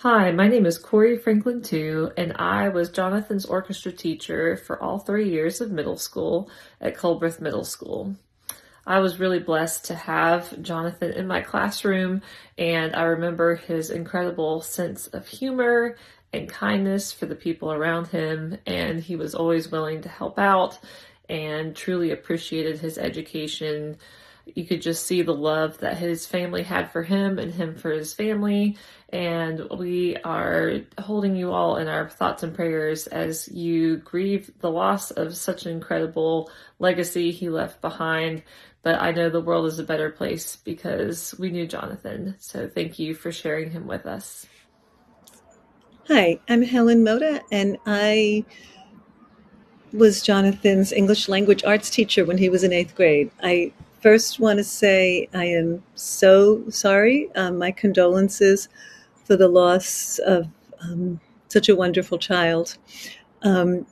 Hi, my name is Corey Franklin too, and I was Jonathan's orchestra teacher for all 3 years of middle school at Culbreth Middle School. I was really blessed to have Jonathan in my classroom, and I remember his incredible sense of humor and kindness for the people around him, and he was always willing to help out and truly appreciated his education. You could just see the love that his family had for him and him for his family. And we are holding you all in our thoughts and prayers as you grieve the loss of such an incredible legacy he left behind. But I know the world is a better place because we knew Jonathan. So thank you for sharing him with us. Hi, I'm Helen Moda, and I was Jonathan's English language arts teacher when he was in eighth grade. I first want to say I am so sorry. My condolences for the loss of such a wonderful child. Um,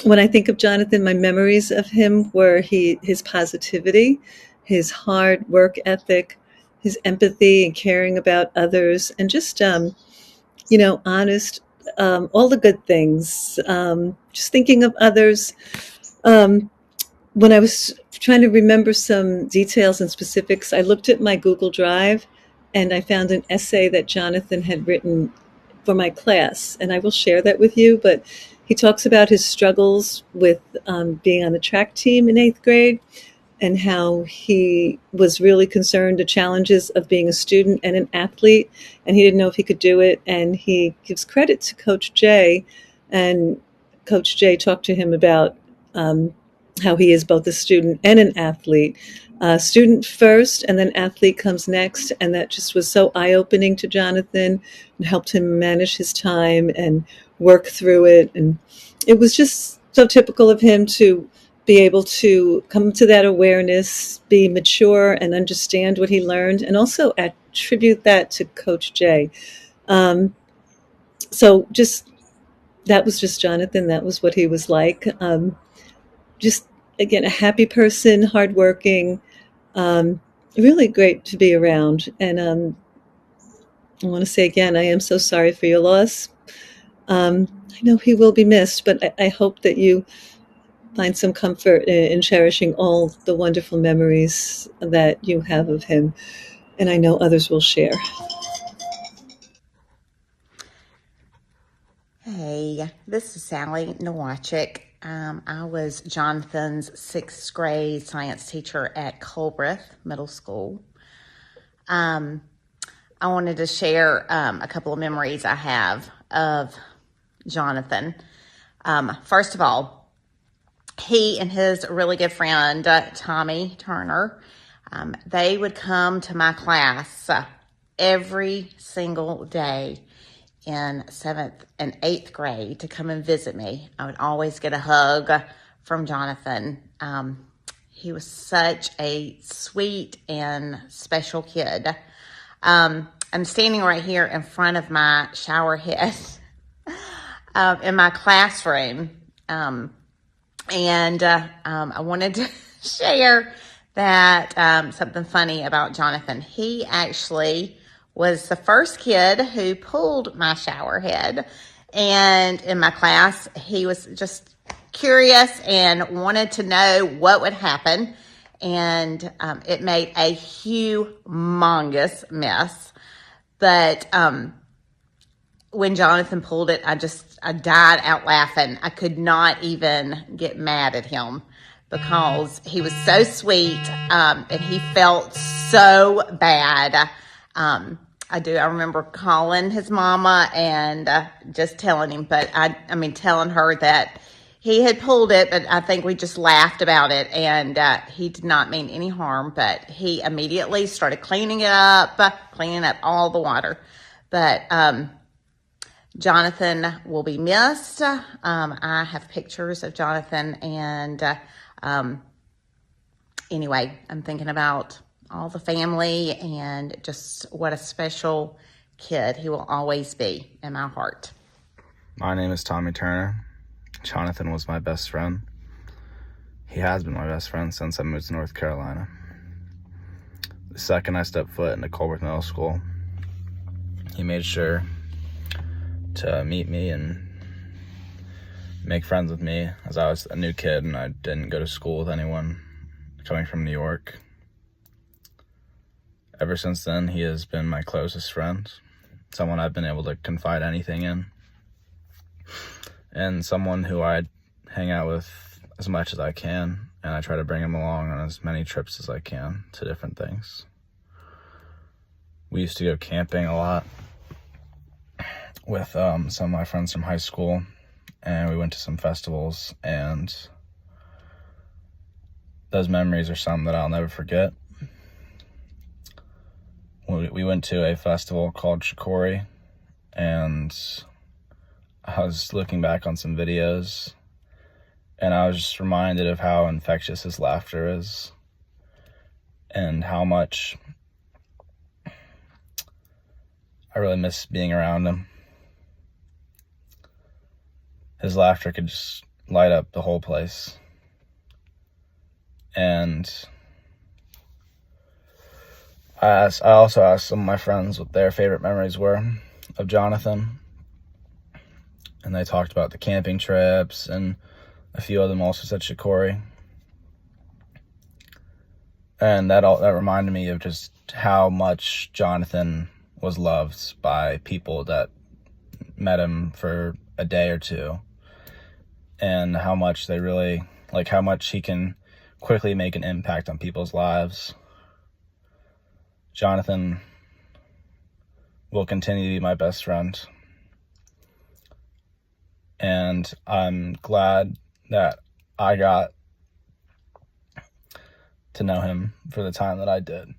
when I think of Jonathan, my memories of him were his positivity, his hard work ethic, his empathy and caring about others, and just honest, all the good things. Just thinking of others. Um, when I was trying to remember some details and specifics, I looked at my Google Drive and I found an essay that Jonathan had written for my class, and I will share that with you. But he talks about his struggles with being on the track team in eighth grade and how he was really concerned the challenges of being a student and an athlete, and he didn't know if he could do it. And he gives credit to Coach Jay, and Coach Jay talked to him about how he is both a student and an athlete. Student first, and then athlete comes next, and that just was so eye-opening to Jonathan and helped him manage his time and work through it. And it was just so typical of him to be able to come to that awareness, be mature and understand what he learned, and also attribute that to Coach Jay. Um, so just that was just Jonathan. That was what he was like. Just again, a happy person, hardworking, um, really great to be around. And I want to say again, I am so sorry for your loss. I know he will be missed, but I hope that you find some comfort in cherishing all the wonderful memories that you have of him. And I know others will share. Hey, this is Sally Nowachik. I was Jonathan's sixth grade science teacher at Culbreth Middle School. I wanted to share a couple of memories I have of Jonathan. First of all, he and his really good friend, Tommy Turner, they would come to my class every single day in seventh and eighth grade to come and visit me. I would always get a hug from Jonathan. He was such a sweet and special kid. I'm standing right here in front of my shower head in my classroom. I wanted to share that something funny about Jonathan. He actually was the first kid who pulled my shower head. And in my class, he was just curious and wanted to know what would happen. And it made a humongous mess. But when Jonathan pulled it, I died out laughing. I could not even get mad at him because he was so sweet, and he felt so bad. I remember calling his mama and just telling him, telling her that he had pulled it, but I think we just laughed about it, and he did not mean any harm, but he immediately started cleaning up all the water. But Jonathan will be missed. I have pictures of Jonathan, and anyway, I'm thinking about all the family and just what a special kid he will always be in my heart. My name is Tommy Turner. Jonathan was my best friend. He has been my best friend since I moved to North Carolina. The second I stepped foot into Culbreth Middle School, he made sure to meet me and make friends with me, as I was a new kid and I didn't go to school with anyone coming from New York. Ever since then, he has been my closest friend, someone I've been able to confide anything in, and someone who I hang out with as much as I can, and I try to bring him along on as many trips as I can to different things. We used to go camping a lot with some of my friends from high school, and we went to some festivals, and those memories are something that I'll never forget. We went to a festival called Shikori, and I was looking back on some videos, and I was just reminded of how infectious his laughter is, and how much I really miss being around him. His laughter could just light up the whole place. And I also asked some of my friends what their favorite memories were of Jonathan. And they talked about the camping trips, and a few of them also said Shikori. And that reminded me of just how much Jonathan was loved by people that met him for a day or two, and how much they really, like, how much he can quickly make an impact on people's lives. Jonathan will continue to be my best friend, and I'm glad that I got to know him for the time that I did.